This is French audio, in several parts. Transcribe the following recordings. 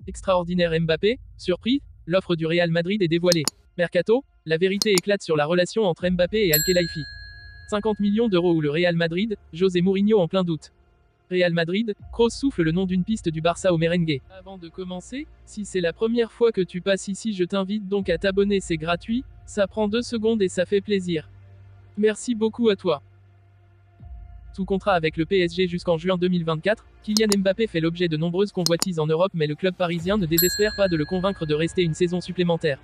Extraordinaire Mbappé, surpris, l'offre du Real Madrid est dévoilée. Mercato, la vérité éclate sur la relation entre Mbappé et Al-Khelaifi. 50 millions d'euros ou le Real Madrid, José Mourinho en plein doute. Real Madrid, Kroos souffle le nom d'une piste du Barça au merengue. Avant de commencer, si c'est la première fois que tu passes ici, je t'invite donc à t'abonner, c'est gratuit, ça prend 2 secondes et ça fait plaisir. Merci beaucoup à toi. Sous contrat avec le PSG jusqu'en juin 2024, Kylian Mbappé fait l'objet de nombreuses convoitises en Europe, mais le club parisien ne désespère pas de le convaincre de rester une saison supplémentaire.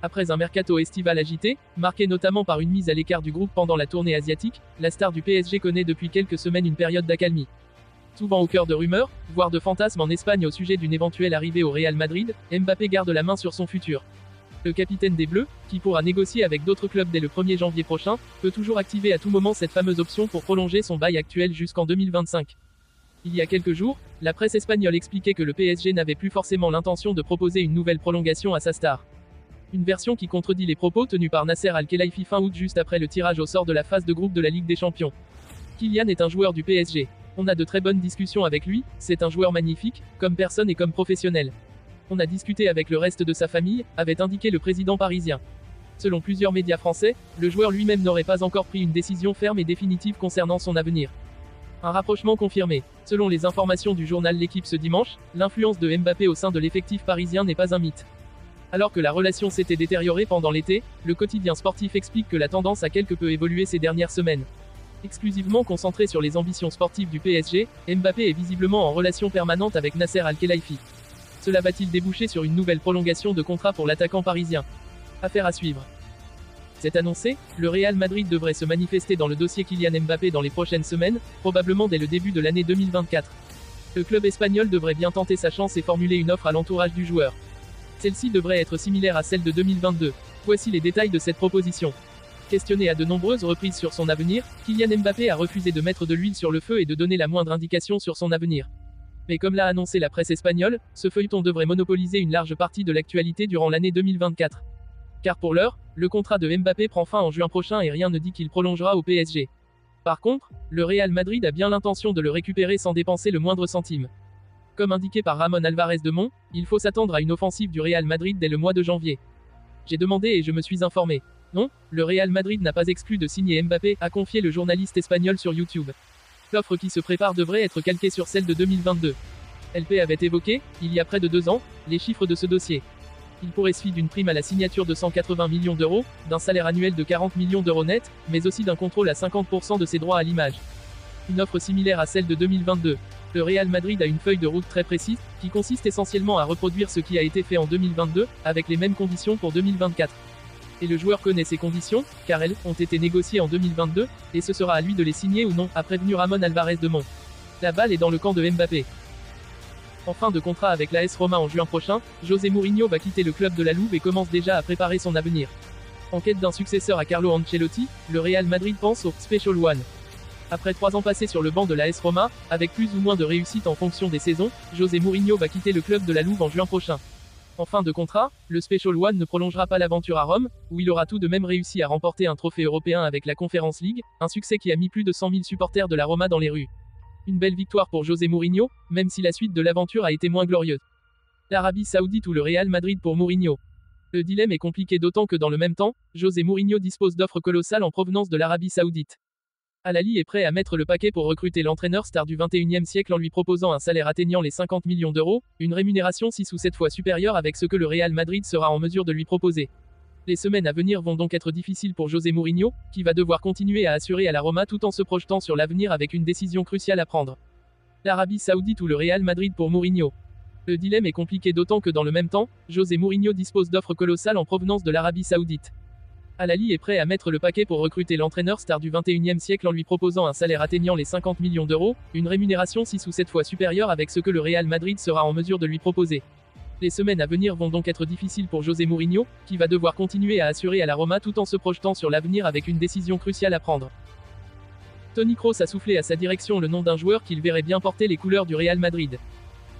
Après un mercato estival agité, marqué notamment par une mise à l'écart du groupe pendant la tournée asiatique, la star du PSG connaît depuis quelques semaines une période d'accalmie. Souvent au cœur de rumeurs, voire de fantasmes en Espagne au sujet d'une éventuelle arrivée au Real Madrid, Mbappé garde la main sur son futur. Le capitaine des Bleus, qui pourra négocier avec d'autres clubs dès le 1er janvier prochain, peut toujours activer à tout moment cette fameuse option pour prolonger son bail actuel jusqu'en 2025. Il y a quelques jours, la presse espagnole expliquait que le PSG n'avait plus forcément l'intention de proposer une nouvelle prolongation à sa star. Une version qui contredit les propos tenus par Nasser Al-Khelaifi fin août juste après le tirage au sort de la phase de groupe de la Ligue des Champions. Kylian est un joueur du PSG. On a de très bonnes discussions avec lui, c'est un joueur magnifique, comme personne et comme professionnel. On a discuté avec le reste de sa famille, avait indiqué le président parisien. Selon plusieurs médias français, le joueur lui-même n'aurait pas encore pris une décision ferme et définitive concernant son avenir. Un rapprochement confirmé. Selon les informations du journal L'Équipe ce dimanche, l'influence de Mbappé au sein de l'effectif parisien n'est pas un mythe. Alors que la relation s'était détériorée pendant l'été, le quotidien sportif explique que la tendance a quelque peu évolué ces dernières semaines. Exclusivement concentré sur les ambitions sportives du PSG, Mbappé est visiblement en relation permanente avec Nasser Al-Khelaifi. Cela va-t-il déboucher sur une nouvelle prolongation de contrat pour l'attaquant parisien? Affaire à suivre. C'est annoncé, le Real Madrid devrait se manifester dans le dossier Kylian Mbappé dans les prochaines semaines, probablement dès le début de l'année 2024. Le club espagnol devrait bien tenter sa chance et formuler une offre à l'entourage du joueur. Celle-ci devrait être similaire à celle de 2022. Voici les détails de cette proposition. Questionné à de nombreuses reprises sur son avenir, Kylian Mbappé a refusé de mettre de l'huile sur le feu et de donner la moindre indication sur son avenir. Mais comme l'a annoncé la presse espagnole, ce feuilleton devrait monopoliser une large partie de l'actualité durant l'année 2024. Car pour l'heure, le contrat de Mbappé prend fin en juin prochain et rien ne dit qu'il prolongera au PSG. Par contre, le Real Madrid a bien l'intention de le récupérer sans dépenser le moindre centime. Comme indiqué par Ramon Alvarez de Mon, il faut s'attendre à une offensive du Real Madrid dès le mois de janvier. J'ai demandé et je me suis informé. Non, le Real Madrid n'a pas exclu de signer Mbappé, a confié le journaliste espagnol sur YouTube. L'offre qui se prépare devrait être calquée sur celle de 2022. LP avait évoqué, il y a près de 2 ans, les chiffres de ce dossier. Il pourrait se fier d'une prime à la signature de 180 millions d'euros, d'un salaire annuel de 40 millions d'euros net, mais aussi d'un contrôle à 50% de ses droits à l'image. Une offre similaire à celle de 2022. Le Real Madrid a une feuille de route très précise, qui consiste essentiellement à reproduire ce qui a été fait en 2022, avec les mêmes conditions pour 2024. Et le joueur connaît ces conditions, car elles ont été négociées en 2022, et ce sera à lui de les signer ou non, a prévenu Ramon Alvarez de Mon. La balle est dans le camp de Mbappé. En fin de contrat avec l'AS Roma en juin prochain, José Mourinho va quitter le club de la Louve et commence déjà à préparer son avenir. En quête d'un successeur à Carlo Ancelotti, le Real Madrid pense au Special One. Après 3 ans passés sur le banc de l'AS Roma, avec plus ou moins de réussite en fonction des saisons, José Mourinho va quitter le club de la Louve en juin prochain. En fin de contrat, le Special One ne prolongera pas l'aventure à Rome, où il aura tout de même réussi à remporter un trophée européen avec la Conference League, un succès qui a mis plus de 100 000 supporters de la Roma dans les rues. Une belle victoire pour José Mourinho, même si la suite de l'aventure a été moins glorieuse. L'Arabie Saoudite ou le Real Madrid pour Mourinho. Le dilemme est compliqué d'autant que dans le même temps, José Mourinho dispose d'offres colossales en provenance de l'Arabie Saoudite. Al Ahly est prêt à mettre le paquet pour recruter l'entraîneur star du 21e siècle en lui proposant un salaire atteignant les 50 millions d'euros, une rémunération 6 ou 7 fois supérieure avec ce que le Real Madrid sera en mesure de lui proposer. Les semaines à venir vont donc être difficiles pour José Mourinho, qui va devoir continuer à assurer à la Roma tout en se projetant sur l'avenir avec une décision cruciale à prendre. L'Arabie Saoudite ou le Real Madrid pour Mourinho. Le dilemme est compliqué d'autant que dans le même temps, José Mourinho dispose d'offres colossales en provenance de l'Arabie Saoudite. Al Ahly est prêt à mettre le paquet pour recruter l'entraîneur star du 21e siècle en lui proposant un salaire atteignant les 50 millions d'euros, une rémunération 6 ou 7 fois supérieure avec ce que le Real Madrid sera en mesure de lui proposer. Les semaines à venir vont donc être difficiles pour José Mourinho, qui va devoir continuer à assurer à la Roma tout en se projetant sur l'avenir avec une décision cruciale à prendre. Toni Kroos a soufflé à sa direction le nom d'un joueur qu'il verrait bien porter les couleurs du Real Madrid.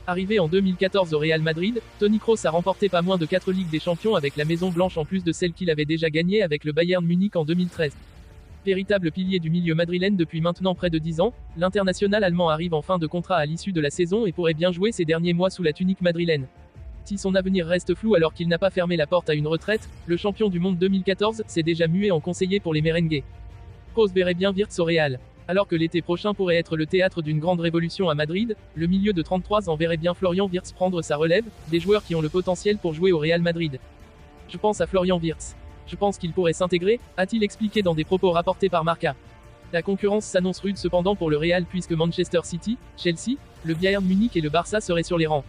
Arrivé en 2014 au Real Madrid, Toni Kroos a remporté pas moins de 4 Ligues des Champions avec la Maison Blanche en plus de celle qu'il avait déjà gagnée avec le Bayern Munich en 2013. Véritable pilier du milieu madrilène depuis maintenant près de 10 ans, l'international allemand arrive en fin de contrat à l'issue de la saison et pourrait bien jouer ses derniers mois sous la tunique madrilène. Si son avenir reste flou alors qu'il n'a pas fermé la porte à une retraite, le champion du monde 2014 s'est déjà mué en conseiller pour les merengues. Kroos verrait bien Wirtz au Real. Alors que l'été prochain pourrait être le théâtre d'une grande révolution à Madrid, le milieu de 33 ans verrait bien Florian Wirtz prendre sa relève, des joueurs qui ont le potentiel pour jouer au Real Madrid. Je pense à Florian Wirtz. Je pense qu'il pourrait s'intégrer, a-t-il expliqué dans des propos rapportés par Marca. La concurrence s'annonce rude cependant pour le Real puisque Manchester City, Chelsea, le Bayern Munich et le Barça seraient sur les rangs.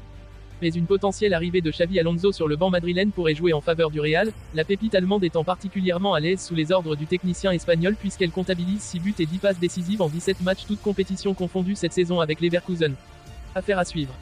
Mais une potentielle arrivée de Xavi Alonso sur le banc madrilène pourrait jouer en faveur du Real, la pépite allemande étant particulièrement à l'aise sous les ordres du technicien espagnol puisqu'elle comptabilise 6 buts et 10 passes décisives en 17 matchs toutes compétitions confondues cette saison avec Leverkusen. Affaire à suivre.